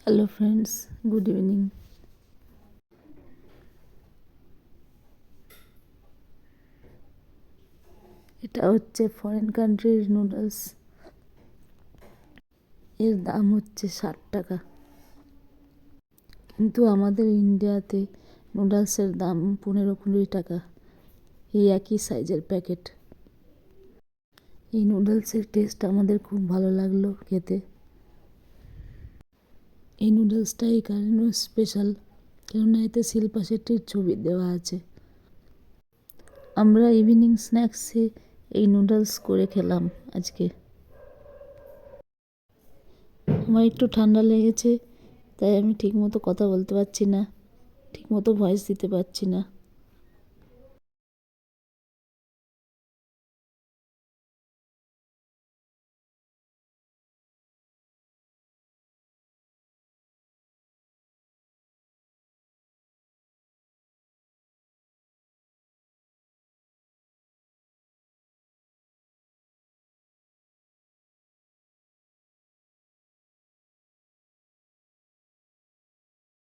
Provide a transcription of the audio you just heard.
Hello friends, good evening. এটা হচ্ছে foreign কান্ট্রির নুডলস। এর দাম হচ্ছে 60 টাকা, কিন্তু আমাদের ইন্ডিয়াতে নুডলসের দাম 15-20 টাকা, এই একই সাইজের প্যাকেট। এই নুডলসের টেস্ট আমাদের খুব ভালো লাগলো খেতে। এই নুডলসটা এই কারণে স্পেশাল, কেননা এতে শিল্পা শেট্টির ছবি দেওয়া আছে। আমরা ইভিনিং স্ন্যাক্সে এই নুডলস করে খেলাম আজকে। আমার একটু ঠান্ডা লেগেছে, তাই আমি ঠিকমতো কথা বলতে পারছি না, ঠিকমতো ভয়েস দিতে পারছি না।